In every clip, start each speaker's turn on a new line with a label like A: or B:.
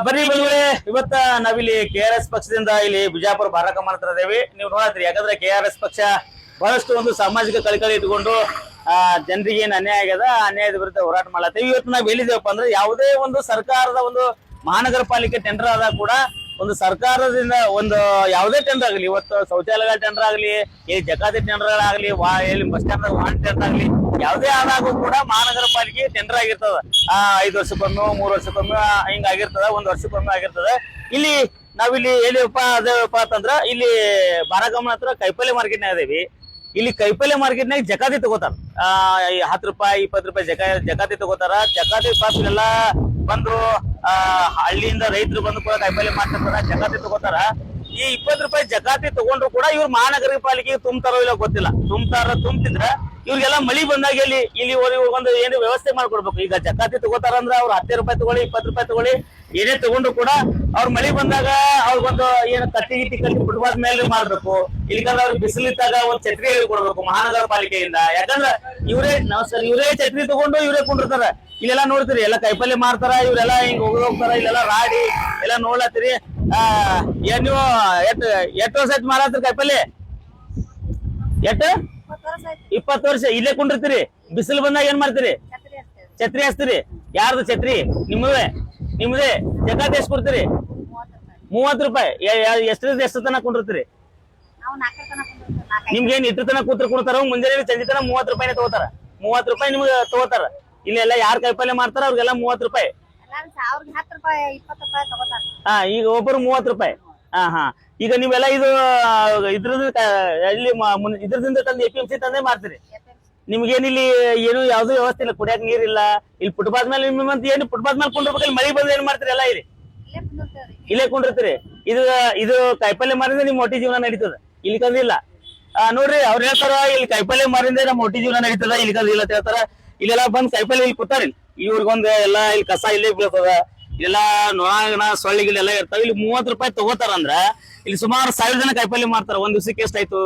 A: ಬರೀ ಬಂಧುಗಳೇ, ಇವತ್ತ ನಾವಿಲ್ಲಿ KRS ಪಕ್ಷದಿಂದ ಇಲ್ಲಿ ಬಿಜಾಪುರ ಬಾರಕ ಮಾಡ್ತಾ ಇದ್ದೇವೆ. ನೀವು ನೋಡತ್ರಿ, ಯಾಕಂದ್ರೆ KRS ಪಕ್ಷ ಬಹಳಷ್ಟು ಒಂದು ಸಾಮಾಜಿಕ ಕಳಕಳಿ ಇಟ್ಕೊಂಡು ಜನರಿಗೆ ಏನ್ ಅನ್ಯಾಯ ಆಗ್ಯದ, ಅನ್ಯಾಯದ ವಿರುದ್ಧ ಹೋರಾಟ ಮಾಡತ್ತೀವಿ. ಇವತ್ತು ನಾವ್ ಹೇಳಿದೇವಪ್ಪ ಅಂದ್ರೆ ಯಾವುದೇ ಒಂದು ಸರ್ಕಾರದ ಒಂದು ಮಹಾನಗರ ಪಾಲಿಕೆ ಟೆಂಡರ್ ಆದಾಗ ಕೂಡ ಒಂದು ಸರ್ಕಾರದಿಂದ ಒಂದು ಯಾವುದೇ ಟೆಂಡರ್ ಆಗಲಿ, ಇವತ್ತು ಶೌಚಾಲಯಗಳ ಟೆಂಡರ್ ಆಗಲಿ, ಈ ಜಕಾತಿ ಟೆಂಡರ್ಗಳಾಗಲಿ, ಬಸ್ ಸ್ಟ್ಯಾಂಡ್ ವಾಹನ ಟೆಂಡರ್ ಆಗಲಿ, ಯಾವುದೇ ಆದಾಗೂ ಕೂಡ ಮಹಾನಗರ ಪಾಲಿಕೆ ಟೆಂಡರ್ ಆಗಿರ್ತದ. 5 ವರ್ಷಕ್ಕೊಮ್ಮೆ 3 ವರ್ಷಕ್ಕೊಮ್ಮೆ ಹಿಂಗ ಆಗಿರ್ತದ, 1 ವರ್ಷಕ್ಕೊಮ್ಮೆ ಆಗಿರ್ತದ. ಇಲ್ಲಿ ನಾವಿಲ್ಲಿ ಹೇಳಿವಪ್ಪ ಅದೇವಪ್ಪ ಅಂತಂದ್ರ ಇಲ್ಲಿ ಬಾರಗಮನ ಹತ್ರ ಕೈಪಲ್ಯ ಮಾರ್ಕೆಟ್ನಾಗ ಅದೇವಿ. ಇಲ್ಲಿ ಕೈಪಲ್ಯ ಮಾರ್ಕೆಟ್ನಾಗ ಜಕಾತಿ ತಗೋತಾರ. 10 ರೂಪಾಯಿ 20 ರೂಪಾಯಿ ಜಕಾತಿ ತಗೋತಾರ. ಜಕಾತಿ ಪಾಸ್ ಎಲ್ಲ ಬಂದು ಹಳ್ಳಿಯಿಂದ ರೈತರು ಬಂದು ಕೂಡ ಕೈಪಲ್ಯ ಮಾಡ್ತಿರ್ತಾರ, ಜಕಾತಿ ತಗೋತಾರ. ಈ 20 ರೂಪಾಯಿ ಜಕಾತಿ ತಗೊಂಡ್ರು ಕೂಡ ಇವ್ರು ಮಹಾನಗರ ಪಾಲಿಕೆಗೆ ತುಂಬ್ತಾರೋ ಇಲ್ಲ ಗೊತ್ತಿಲ್ಲ. ತುಂಬ್ತಿದ್ರ ಇವ್ರಿಗೆಲ್ಲ ಮಳಿ ಬಂದಾಗ ಇಲ್ಲಿ ಒಂದು ಏನು ವ್ಯವಸ್ಥೆ ಮಾಡ್ಕೊಡ್ಬೇಕು. ಈಗ ಜಕಾತಿ ತಗೋತಾರ ಅಂದ್ರ ಅವ್ರು 10 ರೂಪಾಯಿ ತಗೊಳ್ಳಿ, 20 ರೂಪಾಯಿ ತಗೊಳ್ಳಿ, ಏನೇ ತಗೊಂಡ್ರು ಕೂಡ ಅವ್ರ ಮಳಿ ಬಂದಾಗ ಅವ್ರಿಗೊಂದು ಏನು ಕಟ್ಟಿ ಫುಟ್ಪಾತ್ ಮೇಲೆ ಮಾಡ್ಬೇಕು. ಇಲ್ಲಿಕಂದ್ರೆ ಅವ್ರಿಗೆ ಬಿಸಿಲಿದ್ದಾಗ ಒಂದ್ ಛತ್ರಿ ಕೊಡ್ಬೇಕು ಮಹಾನಗರ ಪಾಲಿಕೆಯಿಂದ. ಯಾಕಂದ್ರ ಇವರೇ ಛತ್ರಿ ತಗೊಂಡು ಇವರೇ ಕುಂಡಿರ್ತಾರ. ಇಲ್ಲೆಲ್ಲಾ ನೋಡ್ತೀರಿ, ಎಲ್ಲ ಕೈಪಲ್ಯ ಮಾರ್ತಾರ, ಇವ್ರೆಲ್ಲಾ ಹಿಂಗ್ ಹೋಗ್ತಾರ, ಇಲ್ಲೆಲ್ಲ ರಾಡಿ ಎಲ್ಲ ನೋಡ್ಲತ್ತೀರಿ. ಏನ್ ನೀವು ಎಷ್ಟು ವರ್ಷ ಆಯ್ತು ಮಾರಾತ್ರಿ ಕೈಪಲ್ಯ? 20 ವರ್ಷ ಇಲ್ಲೇ ಕುಂಡಿರ್ತೀರಿ. ಬಿಸಿಲು ಬಂದಾಗ ಏನ್ ಮಾಡ್ತೀರಿ? ಛತ್ರಿ ಹಚ್ತೀರಿ. ಯಾರ್ದು ಛತ್ರಿ? ನಿಮ್ದೇ. ಜಕಾತಿ ಎಷ್ಟು ಕೊಡ್ತೀರಿ? 30 ರೂಪಾಯಿ. ಎಷ್ಟು ತನಕ ಕುಂಡಿರ್ತೀರಿ? ನಿಮ್ಗೇನ್ ಇಟ್ಟು ತನಕ ಕೊಡ್ತಾರ, ಮುಂಜಾನೆ ಸಂಜೆ ತನಕ 30 ರೂಪಾಯಿನೇ ತಗೋತಾರ. 30 ರೂಪಾಯಿ ನಿಮ್ಗೆ ತಗೋತಾರ. ಇಲ್ಲೆಲ್ಲ ಯಾರು ಕೈಪಲ್ಯ ಮಾಡ್ತಾರ ಅವ್ರಿಗೆಲ್ಲ 30 ರೂಪಾಯಿ. ಈಗ ಒಬ್ಬರು 30 ರೂಪಾಯಿ. ಈಗ ನೀವೆಲ್ಲ ಇದ್ರದಿಂದ ತಂದು APMC ತಂದೆ ಮಾಡ್ತೀರಿ. ನಿಮ್ಗೇನಿಲ್ಲಿ ಏನು ಯಾವ್ದು ವ್ಯವಸ್ಥೆ ಇಲ್ಲ, ಕುಡಿಯಾಕ ನೀರಿಲ್ಲ. ಇಲ್ಲಿ ಫುಟ್ಪಾತ್ ಮೇಲೆ ಏನು ಫುಟ್ಪಾತ್ ಮೇಲೆ ಕುಂಡಿರ್ಬೇಕು. ಮಳಿ ಬಂದ್ರೆ ಏನ್ ಮಾಡ್ತೀರಿ? ಎಲ್ಲ ಇಲ್ಲೇ ಕುಂಡಿರ್ತೀರಿ. ಇದು ಕೈಪಲ್ಯ ಮಾರಿಂದ ನಿಮ್ ಹೊಟ್ಟಿ ಜೀವನ ನಡೀತದ. ಇಲ್ಲಿ ಕಂದಿಲ್ಲ. ನೋಡ್ರಿ, ಅವ್ರು ಹೇಳ್ತಾರ ಇಲ್ಲಿ ಕೈಪಲ್ಯ ಮಾರಿಂದ ನಮ್ಮ ಹೊಟ್ಟಿ ಜೀವನ ನಡೀತದ, ಇಲ್ಲಿ ಕಂದಿಲ್ಲ ಅಂತ ಹೇಳ್ತಾರ. ಇಲ್ಲೆಲ್ಲ ಬಂದ್ ಕೈಪಲ್ಯ ಇಲ್ಲಿ ಕೂತಾರ. ಇವ್ರಿಗೊಂದ್ ಎಲ್ಲ ಇಲ್ಲಿ ಕಸ ಇಲ್ಲೇ ಬೀಳ್ತದ. ಇಲ್ಲೆಲ್ಲ ನೊಣ ಸೊಳ್ಳಿಗಳೆಲ್ಲ ಇರ್ತಾವ. ಇಲ್ಲಿ 30 ರೂಪಾಯಿ ತಗೋತಾರ ಅಂದ್ರ ಇಲ್ಲಿ ಸುಮಾರು 1000 ಜನ ಕೈಪಲ್ಯ ಮಾಡ್ತಾರ. ಒಂದ್ ದಿವ್ಸಕ್ಕೆ ಎಷ್ಟಾಯ್ತು?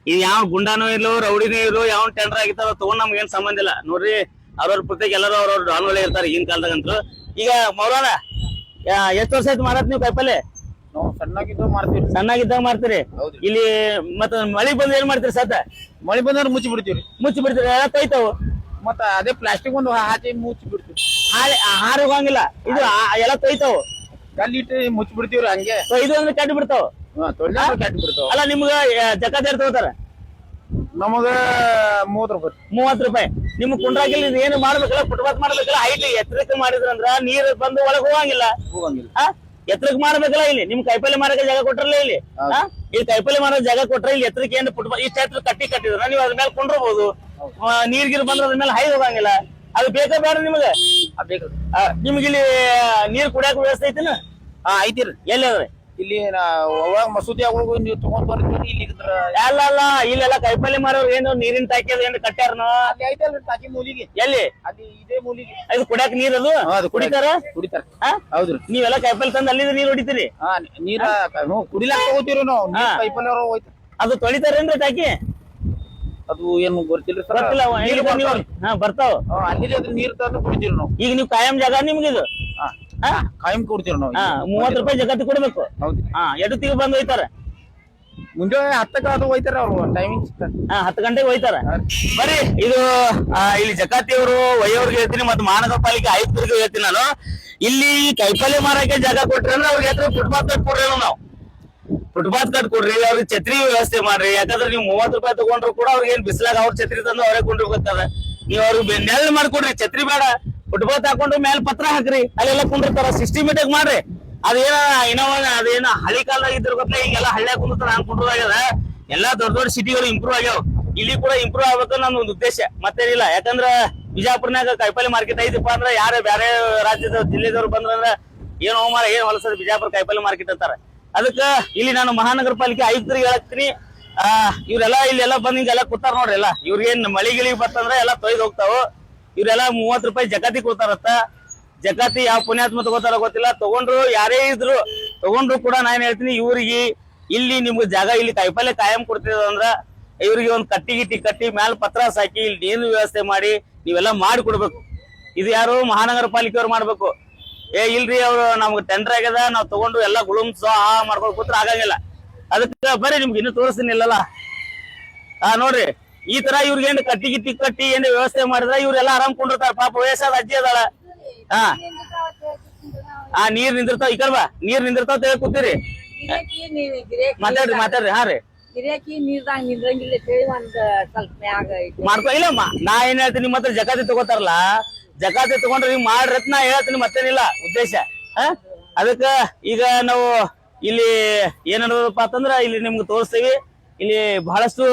A: ಇದು ಯಾವ ಗುಂಡಾನೋ ಇಲ್ಲೋ ರೌಡಿನೋ ಇಲ್ಲೋ ಯಾವ ಟೆಂಡರ್ ಆಗಿರ್ತಾವ ತಗೊಂಡ್ ನಮ್ಗೆ ಏನ್ ಸಂಬಂಧ ಇಲ್ಲ. ನೋಡ್ರಿ, ಅವ್ರವ್ರ ಪ್ರತ್ಯೇಕ ಎಲ್ಲರೂ ಅವ್ರವ್ರ ಡಾನ್ವಲೆ ಇರ್ತಾರೆ ಈಗಿನ ಕಾಲದಾಗಂತೂ. ಈಗ ಮೌಲಾನ ಎಷ್ಟು ವರ್ಷ ಆಯ್ತು ಮಾರತ್ ನೀವು ಕೈಪಲ್ಯ? ಸಣ್ಣಾಗಿದ್ದಾಗ ಮಾಡ್ತೀರಿ. ಇಲ್ಲಿ ಮತ್ತ ಮಳಿ ಬಂದ್ ಏನ್ ಮಾಡ್ತೀರಿ? ಮಳಿ ಬಂದ್ರೆ ಮುಚ್ಚಿ ಬಿಡ್ತೀರಿ. ಎಲ್ಲ ತೊಯ್ತಾವು. ಮತ್ತ ಅದೇ ಪ್ಲಾಸ್ಟಿಕ್ ಒಂದು ಹಾಕಿ ಮುಚ್ಚಿ ಬಿಡ್ತೀವಿ. ಹಾರ ಹೋಗಂಗಿಲ್ಲ. ಇದು ಎಲ್ಲ ತೊಯ್ತಾವು. ಕಲ್ಲಿಟ್ಟು ಮುಚ್ಚಿ ಬಿಡ್ತೀವ್ರಿ. ಹಂಗೆ ಇದು ಅಂದ್ರೆ ಕಟ್ಟಿ ಬಿಡ್ತಾವ. ಅಲ್ಲ, ನಿಮ್ಗ ಜಕಾತಿ ಯಾರು ತಗೋತಾರ? ನಮಗ 30 ರೂಪಾಯಿ. ನಿಮ್ ಕುಂಡ್ರಾಗಿಲ್ಲ ಏನು ಮಾಡ್ಬೇಕಲ್ಲ, ಫುಟ್ಪಾತ್ ಮಾಡ್ಬೇಕಲ್ಲ. ಹೈಟ್ ಎತ್ತರಕ್ಕೆ ಮಾಡಿದ್ರಂದ್ರ ನೀರ್ ಬಂದು ಒಳಗ್ ಹೋಗಂಗಿಲ್ಲ. ಎತ್ತರಕ್ಕೆ ಮಾಡ್ಬೇಕಲ್ಲ. ಇಲ್ಲಿ ನಿಮ್ ಕೈಪಲ್ಯ ಮಾರಕ್ಕೆ ಜಾಗ ಕೊಟ್ರಲ್ಲ. ಇಲ್ಲಿ ಕೈಪಲ್ಯ ಮಾರೋ ಜಾಗ ಕೊಟ್ರ ಇಲ್ಲಿ ಎತ್ತರಕ್ಕೆ ಏನು ಫುಟ್ಪಾತ್ ಇಷ್ಟ ಎತ್ತರ ಕಟ್ಟಿದ್ರ ನೀವು ಅದ್ರ ಮೇಲೆ ಕೊಂಡ್ರಬಹುದು. ನೀರ್ಗಿರ್ ಬಂದ್ರ ಅದ್ರ ಮೇಲೆ ಹೈ ಹೋಗಂಗಿಲ್ಲ. ಅದು ಬೇಕಾ ಬೇಡ ನಿಮ್ಗೆ? ನಿಮ್ಗೆ ಇಲ್ಲಿ ನೀರ್ ಕುಡಿಯಾಕ ವ್ಯವಸ್ಥೆ ಐತಿನ? ಐತಿರಿ. ಎಲ್ಲಿ ಅದ್ರಿ? ಇಲ್ಲಿ ಮಸೂದಿ ನೀವು ತಗೊಂಡ್ ಬರ್ತೀರಿ. ಇಲ್ಲಿ ಅಲ್ಲ, ಇಲ್ಲೆಲ್ಲ ಕೈಪಲ್ಯ ಮಾರೋರು ಏನು ನೀರಿನ ಟಾಕಿ ಅದು ಏನು ಕಟ್ಟ್ಯಾರ? ಟಾಕಿ ಮೂಲಿಗೆ ಎಲ್ಲಿ? ಇದೇ ಮೂಲಿಗೆ. ಇದು ಕುಡಿಯಾಕ ನೀರ್ ಅದು ಕುಡಿತಾರ? ಹೌದ್ರಿ. ನೀವೆಲ್ಲ ಕೈಪಲ್ಯ ತಂದು ಅಲ್ಲಿಂದ ನೀರ್ ಹೊಡಿತೀರಿ? ನೀರ ಕುಡಿಲಾಕ ತಗೋತೀರಿ ನಾವು. ಕೈಪಲ್ಯ ಅದು ತೊಳಿತಾರೇನ್ರಿ ಟಾಕಿ? ಅದು ಏನು ಗೊತ್ತಿಲ್ಲ. ಬರ್ತಾವ ಅಲ್ಲಿ ನೀರ್ ತಂದು ಕುಡಿತೀರಿ ನಾವು. ಈಗ ನೀವು ಕಾಯಂ ಜಾಗ ನಿಮ್ಗಿದು ಕಾಯಂ ಕೊಡ್ತೀವಿ ನಾವು. 30 ರೂಪಾಯಿ ಜಗತ್ತಿ ಕೊಡ್ಬೇಕು. ಎಡತಿಗೆ ಬಂದು ಹೋಯ್ತಾರ. ಮುಂಜಾನೆ 10ಕ್ಕೆ ಅದು ಹೋಯ್ತಾರ. ಅವ್ರು ಟೈಮಿಂಗ್ 10 ಗಂಟೆಗೆ ಹೋಯ್ತಾರ. ಬರೀ ಇದು ಇಲ್ಲಿ ಜಕಾತಿಯವರು ವಯ್ಯವ್ರಿಗೆ ಹೇಳ್ತೀನಿ, ಮತ್ತೆ ಮಹಾನಗರ ಪಾಲಿಕೆ ಆಯುಕ್ತರಿಗೆ ಹೇಳ್ತೀನಿ ನಾನು. ಇಲ್ಲಿ ಕೈಪಲ್ಯ ಮಾರಕ್ಕೆ ಜಾಗ ಕೊಟ್ರಿ ಅಂದ್ರೆ ಅವ್ರಿಗೆ ಫುಟ್ಪಾತ್ ಕಟ್ ಕೊಡ್ರಿ. ನಾವು ಫುಟ್ಪಾತ್ ಕಟ್ ಕೊಡ್ರಿ, ಅವ್ರಿಗೆ ಛತ್ರಿ ವ್ಯವಸ್ಥೆ ಮಾಡ್ರಿ. ಯಾಕಂದ್ರೆ ನೀವು 30 ರೂಪಾಯಿ ತಗೊಂಡ್ರು ಕೂಡ ಅವ್ರಿಗೆ ಏನ್ ಬಿಸಿಲಾಗ ಅವ್ರ ಛತ್ರಿ ತಂದು ಅವರೇ ಕೊಂಡಿರ್ಬೇಕಾದ. ನೀವು ಅವ್ರಿಗೆ ನೆಲ್ ಮಾಡ್ಕೊಡ್ರಿ. ಛತ್ರಿ ಬೇಡ, ಫುಟ್ಪಾತ್ ಹಾಕೊಂಡು ಮೇಲೆ ಪತ್ರ ಹಾಕ್ರಿ. ಅಲ್ಲೆಲ್ಲ ಕುಂಡಿರ್ತಾರ. ಸಿಸ್ಟಮೆಟಿಕ್ ಮಾಡ್ರಿ. ಅದೇನ ಹಳಿ ಕಾಲದಾಗ ಇದ್ರ ಗೊತ್ತೇ. ಈಗೆಲ್ಲ ಹಳ್ಳಿಯಾಗ ಕುಂದಿರ್ತಾರ. ಹಂಗ್ ಕುಂಡ್ರಾಗ್ಯದ. ಎಲ್ಲಾ ದೊಡ್ಡ ಸಿಟಿಗಳು ಇಂಪ್ರೂವ್ ಆಗ್ಯಾವ. ಇಲ್ಲಿ ಕೂಡ ಇಂಪ್ರೂವ್ ಆಗ್ಬೇಕು ನನ್ನ ಒಂದು ಉದ್ದೇಶ, ಮತ್ತೇನಿಲ್ಲ. ಯಾಕಂದ್ರ ಬಿಜಾಪುರ್ನಾಗ ಕೈಪಲ್ಯ ಮಾರ್ಕೆಟ್ ಐತಿಪ್ಪ ಅಂದ್ರ ಯಾರು ಬೇರೆ ರಾಜ್ಯದ ಜಿಲ್ಲೆದವ್ರು ಬಂದ್ರಂದ್ರ ಏನ್ ಹೋಮಾರ ಏನ್ ಹೊಲಸದ ಬಿಜಾಪುರ ಕೈಪಲ್ಯ ಮಾರ್ಕೆಟ್ ಅಂತಾರ. ಅದಕ್ಕ ಇಲ್ಲಿ ನಾನು ಮಹಾನಗರ ಪಾಲಿಕೆ ಆಯುಕ್ತರಿಗೆ ಹೇಳ್ತೀನಿ, ಇವ್ರೆಲ್ಲ ಇಲ್ಲೆಲ್ಲ ಬಂದ್ ಹಿಂಗೆಲ್ಲ ಕೂತಾರ ನೋಡ್ರಿ. ಎಲ್ಲ ಇವ್ರಿಗೇನ್ ಮಳಿಗಳಿಗೆ ಬರ್ತಂದ್ರ ಎಲ್ಲ ತೊಯ್ದು ಹೋಗ್ತಾವ. ಇವ್ರೆಲ್ಲ 30 ರೂಪಾಯಿ ಜಕಾತಿ ಕೊಡ್ತಾರತ್ತ. ಜಕಾತಿ ಯಾವ ಪುಣ್ಯಾತ್ಮ ತಗೋತಾರ ಗೊತ್ತಿಲ್ಲ. ತಗೊಂಡ್ರು ಯಾರೇ ಇದ್ರು ತಗೊಂಡ್ರು ಕೂಡ ನಾನು ಹೇಳ್ತೀನಿ, ಇವ್ರಿಗೆ ಇಲ್ಲಿ ನಿಮ್ಗೆ ಜಾಗ ಇಲ್ಲಿ ಕೈಪಲ್ಯ ಕಾಯಂ ಕೊಡ್ತಿದಂದ್ರ ಇವ್ರಿಗೆ ಒಂದ್ ಕಟ್ಟಿ ಮ್ಯಾಲ ಪತ್ರ ಸಾಕಿ ಇಲ್ಲಿ ನೀರು ವ್ಯವಸ್ಥೆ ಮಾಡಿ ನೀವೆಲ್ಲ ಮಾಡಿ ಕೊಡ್ಬೇಕು. ಇದು ಯಾರು? ಮಹಾನಗರ ಪಾಲಿಕೆಯವ್ರು ಮಾಡ್ಬೇಕು. ಏ ಇಲ್ರಿ ಅವ್ರು ನಮ್ಗೆ ಟೆಂಡರ್ ಆಗ್ಯದ ನಾವ್ ತಗೊಂಡು ಎಲ್ಲಾ ಗುಳುಮ್ಸ ಮಾಡ್ಕೊಂಡು ಕೂತ್ರ ಆಗಂಗಿಲ್ಲ. ಅದಕ್ಕ ಬರ್ರಿ ನಿಮ್ಗೆ ಇನ್ನೂ ತೋರಿಸ್ತೀನಿ ಇಲ್ಲಲ್ಲ. ನೋಡ್ರಿ ಈ ತರ ಇವ್ರಿಗೆ ಏನ್ ಕಟ್ಟಿ ಕಟ್ಟಿ ಏನ್ ವ್ಯವಸ್ಥೆ ಮಾಡಿದ್ರ ಇವ್ರೆಲ್ಲ ಆರಾಮ್ ಕೊಂಡಿರ್ತಾರ. ಪಾಪ ವಯಸ್ಸಾದ ಅಜ್ಜಿ ಅದಾಳ. ನೀರ್ ನಿಂದಿರ್ತಾವ ಈ ಕಡೆ ಬಾ, ನೀರ್ ನಿಂದಿರ್ತಾವ ತೇಳಿ ಕೂತೀರಿ. ಮಾತಾಡ್ರಿ ಹಾ ರೀ ಮಾಡ್ಕೊ. ಇಲ್ಲ ನಾ ಏನ್ ಹೇಳ್ತೀನಿ, ನಿಮ್ಮ ಹತ್ರ ಜಕಾತಿ ತಗೋತಾರಲ್ಲ, ಜಕಾತಿ ತಗೊಂಡ್ರೆ ನೀವು ಮಾಡ್ರತ್ ನಾ ಹೇಳ್ತೀನಿ, ಮತ್ತೇನಿಲ್ಲ ಉದ್ದೇಶ. ಅದಕ್ಕ ಈಗ ನಾವು ಇಲ್ಲಿ ಏನಪ್ಪ ಅಂತಂದ್ರ ಇಲ್ಲಿ ನಿಮ್ಗೆ ತೋರಿಸ್ತೀವಿ. ಇಲ್ಲಿ ಬಹಳಷ್ಟು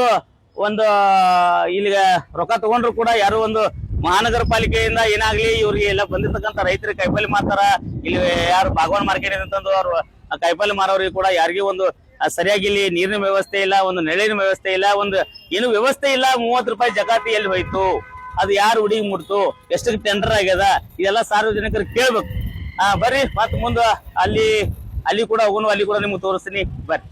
A: ಒಂದು ಇಲ್ಲಿಗ ರೊಕ್ಕ ತಗೊಂಡ್ರು ಕೂಡ ಯಾರು ಒಂದು ಮಹಾನಗರ ಪಾಲಿಕೆಯಿಂದ ಏನಾಗ್ಲಿ ಇವ್ರಿಗೆ ಎಲ್ಲ ಬಂದಿರ್ತಕ್ಕಂಥ ರೈತರಿಗೆ ಕಾಯಿಪಲ್ಲೆ ಮಾರ್ತಾರ. ಇಲ್ಲಿ ಯಾರು ಬಾಗವಾನ್ ಮಾರ್ಕೆಟ್ ಅಂತಂದು ಅವ್ರು ಕಾಯಿಪಲ್ಲೆ ಮಾರೋರಿಗೆ ಕೂಡ ಯಾರಿಗೂ ಒಂದು ಸರಿಯಾಗಿ ಇಲ್ಲಿ ನೀರಿನ ವ್ಯವಸ್ಥೆ ಇಲ್ಲ, ಒಂದು ನೆರಳಿನ ವ್ಯವಸ್ಥೆ ಇಲ್ಲ, ಒಂದು ಏನು ವ್ಯವಸ್ಥೆ ಇಲ್ಲ. 30 ರೂಪಾಯಿ ಜಕಾತಿ ಎಲ್ಲಿ ಹೋಯ್ತು, ಅದು ಯಾರು ಹುಡುಗಿ ಮುಟ್ತು, ಎಷ್ಟು ಟೆಂಡರ್ ಆಗ್ಯದ, ಇದೆಲ್ಲ ಸಾರ್ವಜನಿಕರು ಕೇಳ್ಬೇಕು. ಬರ್ರಿ ಮತ್ ಮುಂದ ಅಲ್ಲಿ ಕೂಡ ಹೋಗೋಣ, ಅಲ್ಲಿ ಕೂಡ ನಿಮ್ಗೆ ತೋರಿಸ್ತೀನಿ ಬರ್ರಿ.